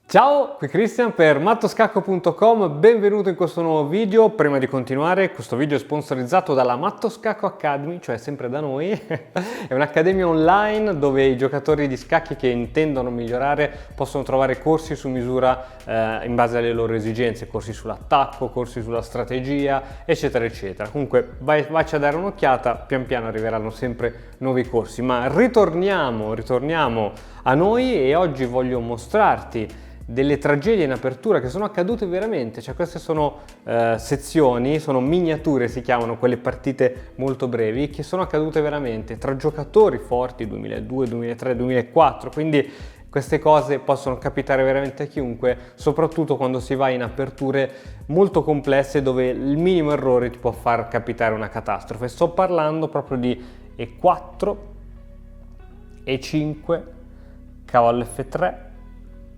Ciao, qui Cristian per mattoscacco.com, benvenuto in questo nuovo video. Prima di continuare, questo video è sponsorizzato dalla Mattoscacco Academy, cioè sempre da noi. È un'accademia online dove i giocatori di scacchi che intendono migliorare possono trovare corsi su misura in base alle loro esigenze, corsi sull'attacco, corsi sulla strategia, eccetera eccetera. Comunque vacci a dare un'occhiata, pian piano arriveranno sempre nuovi corsi. Ma ritorniamo a noi e oggi voglio mostrarti delle tragedie in apertura che sono accadute veramente, cioè queste sono sezioni, sono miniature, si chiamano quelle partite molto brevi, che sono accadute veramente tra giocatori forti 2002, 2003, 2004, quindi queste cose possono capitare veramente a chiunque, soprattutto quando si va in aperture molto complesse dove il minimo errore ti può far capitare una catastrofe. Sto parlando proprio di E4, E5, cavallo F3,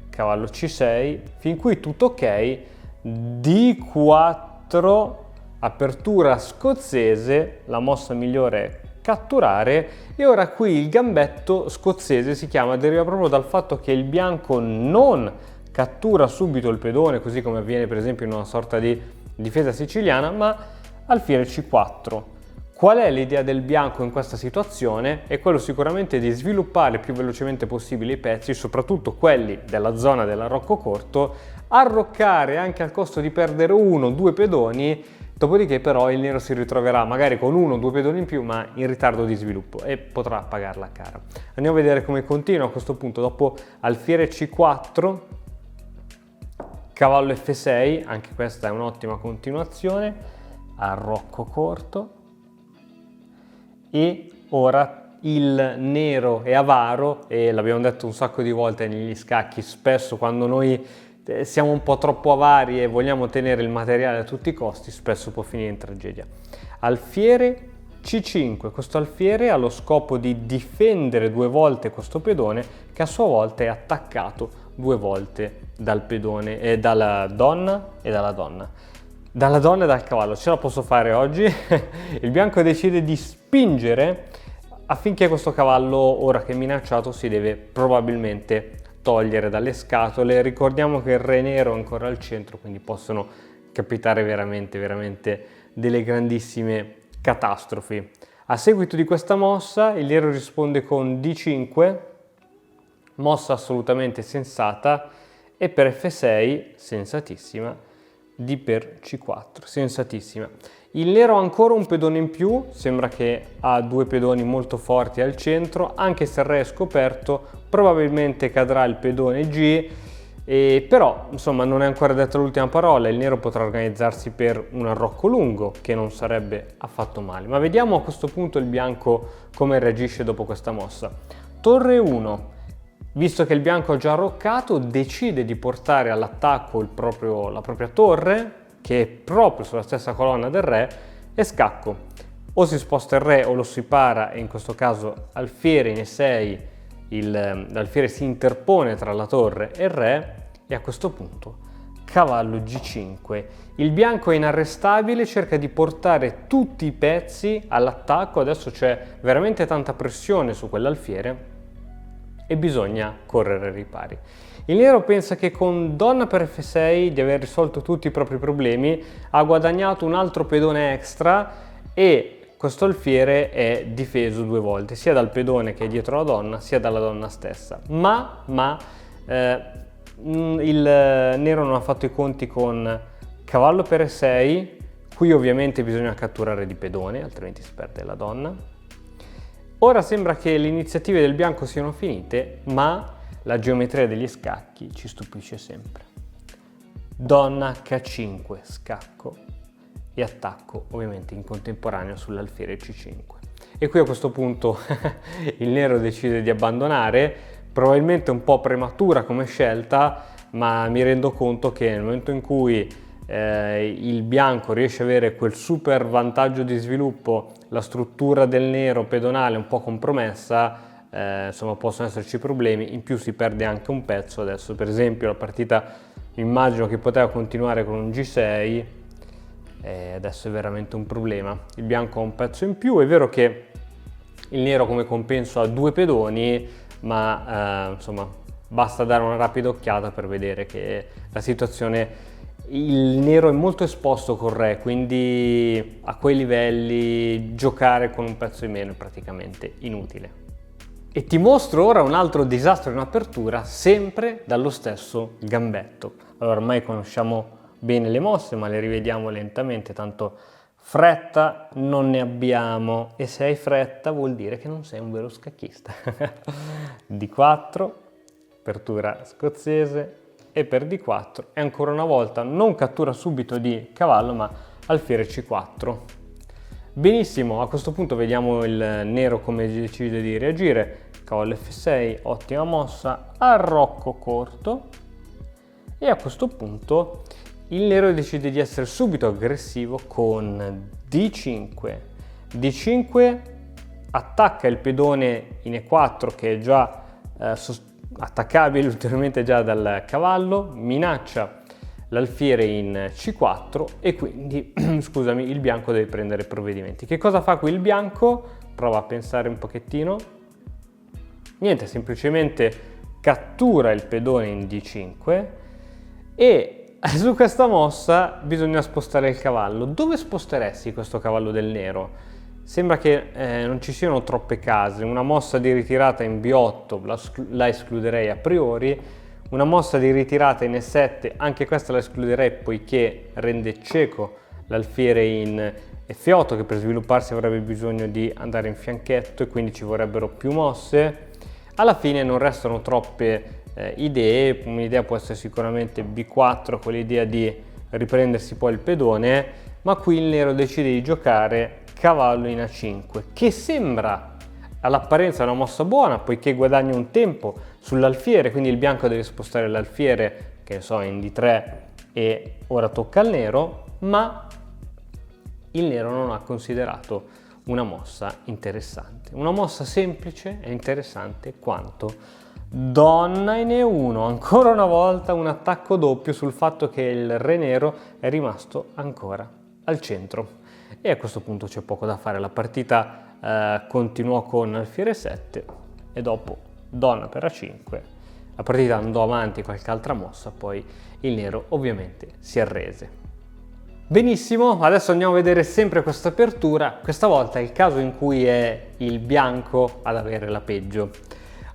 cavallo C6, fin qui tutto ok, D4, apertura scozzese, la mossa migliore è catturare, e ora qui il gambetto scozzese deriva proprio dal fatto che il bianco non cattura subito il pedone, così come avviene per esempio in una sorta di difesa siciliana, ma alfiere C4. Qual è l'idea del bianco in questa situazione? È quello sicuramente di sviluppare il più velocemente possibile i pezzi, soprattutto quelli della zona dell'arrocco corto, arroccare anche al costo di perdere uno o due pedoni, dopodiché però il nero si ritroverà magari con uno o due pedoni in più ma in ritardo di sviluppo e potrà pagarla cara. Andiamo a vedere come continua a questo punto. Dopo alfiere C4, cavallo F6, anche questa è un'ottima continuazione, arrocco corto. E ora il nero è avaro, e l'abbiamo detto un sacco di volte negli scacchi, spesso quando noi siamo un po' troppo avari e vogliamo tenere il materiale a tutti i costi, spesso può finire in tragedia. Alfiere C5, questo alfiere ha lo scopo di difendere due volte questo pedone che a sua volta è attaccato due volte dal pedone, dalla donna e dalla donna. Dalla donna e dal cavallo. Ce la posso fare oggi? Il bianco decide di spingere affinché questo cavallo, ora che è minacciato, si deve probabilmente togliere dalle scatole. Ricordiamo che il re nero è ancora al centro, quindi possono capitare veramente delle grandissime catastrofi. A seguito di questa mossa il nero risponde con D5, mossa assolutamente sensata, e per F6, sensatissima, D per C4, sensatissima. Il nero ha ancora un pedone in più, sembra che ha due pedoni molto forti al centro, anche se il re è scoperto, probabilmente cadrà il pedone G, però insomma non è ancora detta l'ultima parola, il nero potrà organizzarsi per un arrocco lungo, che non sarebbe affatto male. Ma vediamo a questo punto il bianco come reagisce dopo questa mossa. Torre 1. Visto che il bianco ha già arroccato, decide di portare all'attacco la propria torre, che è proprio sulla stessa colonna del re, e scacco. O si sposta il re o lo si para, e in questo caso alfiere in E6, l'alfiere si interpone tra la torre e il re, e a questo punto cavallo G5. Il bianco è inarrestabile, cerca di portare tutti i pezzi all'attacco, adesso c'è veramente tanta pressione su quell'alfiere e bisogna correre ai ripari. Il nero pensa che con donna per F6 di aver risolto tutti i propri problemi, ha guadagnato un altro pedone extra e questo alfiere è difeso due volte, sia dal pedone che è dietro la donna, sia dalla donna stessa. Ma il nero non ha fatto i conti con cavallo per E6, qui ovviamente bisogna catturare di pedone, altrimenti si perde la donna. Ora sembra che le iniziative del bianco siano finite, ma la geometria degli scacchi ci stupisce sempre. Donna H5, scacco e attacco ovviamente in contemporanea sull'alfiere C5. E qui a questo punto il nero decide di abbandonare, probabilmente un po' prematura come scelta, ma mi rendo conto che nel momento in cui il bianco riesce ad avere quel super vantaggio di sviluppo, la struttura del nero pedonale un po' compromessa, insomma possono esserci problemi, in più si perde anche un pezzo. Adesso per esempio la partita immagino che poteva continuare con un G6, adesso è veramente un problema. Il bianco ha un pezzo in più, è vero che il nero come compenso ha due pedoni, ma insomma basta dare una rapida occhiata per vedere che la situazione, il nero è molto esposto col re, quindi a quei livelli giocare con un pezzo di meno è praticamente inutile. E ti mostro ora un altro disastro in apertura, sempre dallo stesso gambetto. Allora, ormai conosciamo bene le mosse, ma le rivediamo lentamente, tanto fretta non ne abbiamo, e se hai fretta vuol dire che non sei un vero scacchista. D4, apertura scozzese, e per D4 e ancora una volta non cattura subito di cavallo ma alfiere C4. Benissimo, a questo punto vediamo il nero come decide di reagire. Cavallo F6, ottima mossa, arrocco corto, e a questo punto il nero decide di essere subito aggressivo con D5. D5 attacca il pedone in E4 che è già attaccabile ulteriormente già dal cavallo, minaccia l'alfiere in C4 e quindi scusami, il bianco deve prendere provvedimenti. Che cosa fa qui il bianco? Prova a pensare un pochettino. Niente, semplicemente cattura il pedone in D5 e su questa mossa bisogna spostare il cavallo. Dove sposteresti questo cavallo del nero? Sembra che non ci siano troppe case. Una mossa di ritirata in B8 la escluderei a priori, una mossa di ritirata in E7 anche questa la escluderei poiché rende cieco l'alfiere in F8 che per svilupparsi avrebbe bisogno di andare in fianchetto e quindi ci vorrebbero più mosse. Alla fine non restano troppe idee, un'idea può essere sicuramente B4 con l'idea di riprendersi poi il pedone, ma qui il nero decide di giocare cavallo in A5, che sembra all'apparenza una mossa buona poiché guadagna un tempo sull'alfiere, quindi il bianco deve spostare l'alfiere, che ne so, in D3 e ora tocca al nero, ma il nero non ha considerato una mossa interessante, una mossa semplice e interessante quanto donna in E1, ancora una volta un attacco doppio sul fatto che il re nero è rimasto ancora al centro. E a questo punto c'è poco da fare, la partita continuò con alfiere 7 e dopo donna per A5, la partita andò avanti qualche altra mossa, poi il nero ovviamente si arrese. Benissimo, adesso andiamo a vedere sempre questa apertura, questa volta è il caso in cui è il bianco ad avere la peggio.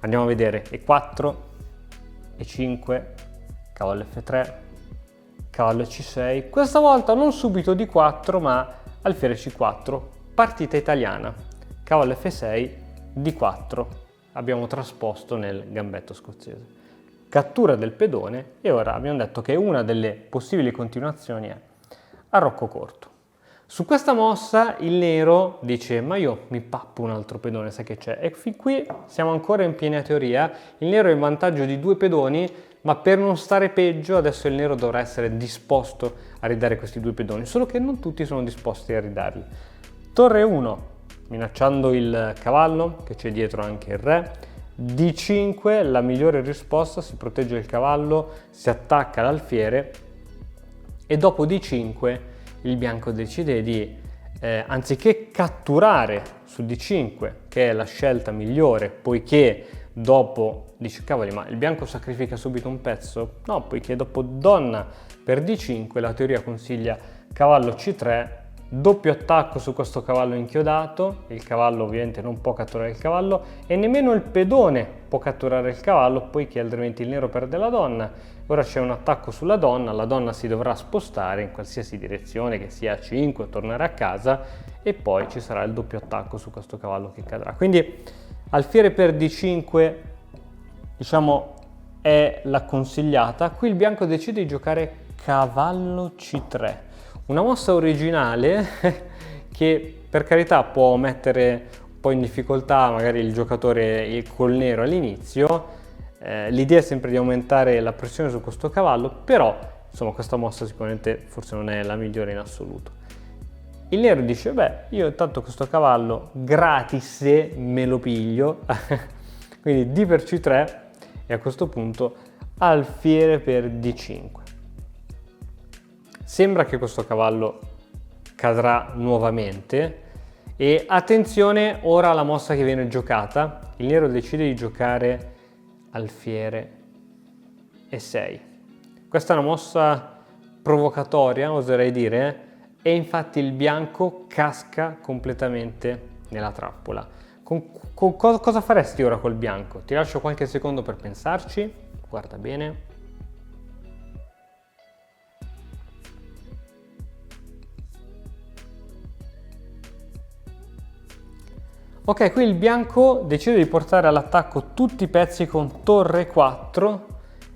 Andiamo a vedere E4, E5, cavallo F3, cavallo C6, questa volta non subito D4 ma alfiere C4, partita italiana, cavallo F6, D4, abbiamo trasposto nel gambetto scozzese. Cattura del pedone e ora abbiamo detto che una delle possibili continuazioni è arrocco corto. Su questa mossa il nero dice ma io mi pappo un altro pedone, sai che c'è? E fin qui siamo ancora in piena teoria, il nero è in vantaggio di 2 pedoni, ma per non stare peggio adesso il nero dovrà essere disposto a ridare questi 2 pedoni, solo che non tutti sono disposti a ridarli. Torre 1, minacciando il cavallo, che c'è dietro anche il re. D5, la migliore risposta, si protegge il cavallo, si attacca l'alfiere e dopo D5 il bianco decide di, anziché catturare su D5, che è la scelta migliore, poiché dopo dice cavoli ma il bianco sacrifica subito un pezzo? No, poiché dopo donna per D5 la teoria consiglia cavallo C3, doppio attacco su questo cavallo inchiodato, il cavallo ovviamente non può catturare il cavallo e nemmeno il pedone può catturare il cavallo poiché altrimenti il nero perde la donna. Ora c'è un attacco sulla donna, la donna si dovrà spostare in qualsiasi direzione, che sia A5 o tornare a casa, e poi ci sarà il doppio attacco su questo cavallo che cadrà. Quindi alfiere per D5 diciamo è la consigliata. Qui il bianco decide di giocare cavallo C3, una mossa originale che per carità può mettere un po' in difficoltà magari il giocatore col nero all'inizio. L'idea è sempre di aumentare la pressione su questo cavallo, però insomma questa mossa sicuramente forse non è la migliore in assoluto. Il nero dice beh, io intanto questo cavallo gratis me lo piglio quindi D per C3 e a questo punto alfiere per D5. Sembra che questo cavallo cadrà nuovamente e attenzione ora alla mossa che viene giocata. Il nero decide di giocare alfiere e 6. Questa è una mossa provocatoria, oserei dire, e infatti il bianco casca completamente nella trappola. Cosa faresti ora col bianco? Ti lascio qualche secondo per pensarci, guarda bene. Ok, qui il bianco decide di portare all'attacco tutti i pezzi con torre 4.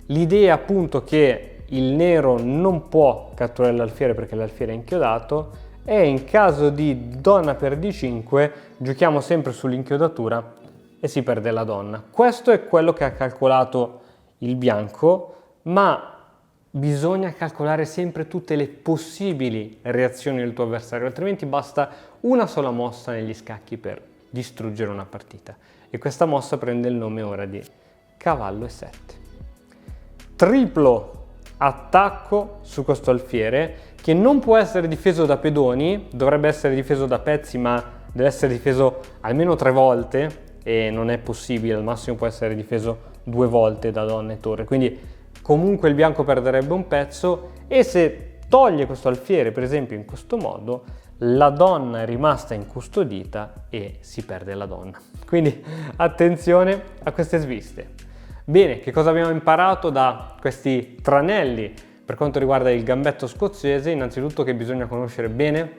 L'idea appunto che il nero non può catturare l'alfiere perché l'alfiere è inchiodato, e in caso di donna per d5 giochiamo sempre sull'inchiodatura e si perde la donna. Questo è quello che ha calcolato il bianco, ma bisogna calcolare sempre tutte le possibili reazioni del tuo avversario, altrimenti basta una sola mossa negli scacchi per distruggere una partita. E questa mossa prende il nome ora di cavallo e7. Triplo attacco su questo alfiere che non può essere difeso da pedoni, dovrebbe essere difeso da pezzi, ma deve essere difeso almeno 3 volte e non è possibile, al massimo può essere difeso 2 volte da donna e torre, quindi comunque il bianco perderebbe un pezzo, e se toglie questo alfiere per esempio in questo modo, la donna è rimasta incustodita e si perde la donna. Quindi attenzione a queste sviste. Bene, che cosa abbiamo imparato da questi tranelli per quanto riguarda il gambetto scozzese? Innanzitutto che bisogna conoscere bene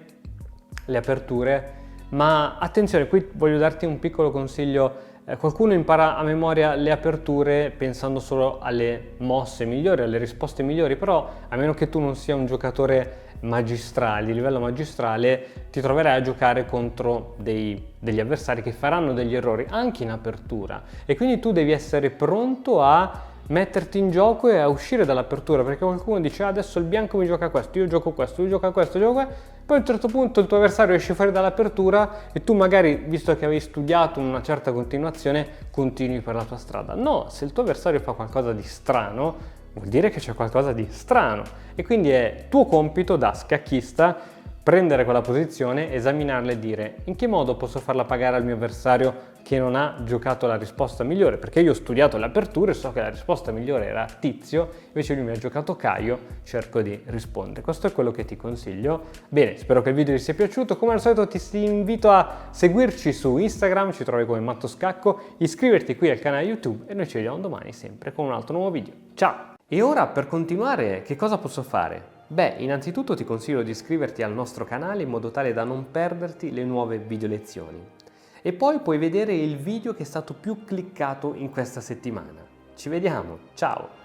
le aperture, ma attenzione, qui voglio darti un piccolo consiglio. Qualcuno impara a memoria le aperture pensando solo alle mosse migliori, alle risposte migliori, però a meno che tu non sia un giocatore magistrale, di livello magistrale, ti troverai a giocare contro degli avversari che faranno degli errori anche in apertura, e quindi tu devi essere pronto a metterti in gioco e a uscire dall'apertura, perché qualcuno dice adesso il bianco mi gioca questo, io gioco questo, lui gioca questo, io gioco questo. Poi a un certo punto il tuo avversario esce fuori dall'apertura e tu magari, visto che avevi studiato una certa continuazione, continui per la tua strada. No, se il tuo avversario fa qualcosa di strano, vuol dire che c'è qualcosa di strano, e quindi è tuo compito da scacchista prendere quella posizione, esaminarla e dire in che modo posso farla pagare al mio avversario che non ha giocato la risposta migliore, perché io ho studiato le aperture e so che la risposta migliore era Tizio, invece lui mi ha giocato Caio, cerco di rispondere. Questo è quello che ti consiglio. Bene, spero che il video ti sia piaciuto, come al solito ti invito a seguirci su Instagram, ci trovi come Matto Scacco, iscriverti qui al canale YouTube e noi ci vediamo domani sempre con un altro nuovo video. Ciao! E ora per continuare che cosa posso fare? Beh, innanzitutto ti consiglio di iscriverti al nostro canale in modo tale da non perderti le nuove video lezioni. E poi puoi vedere il video che è stato più cliccato in questa settimana. Ci vediamo, ciao!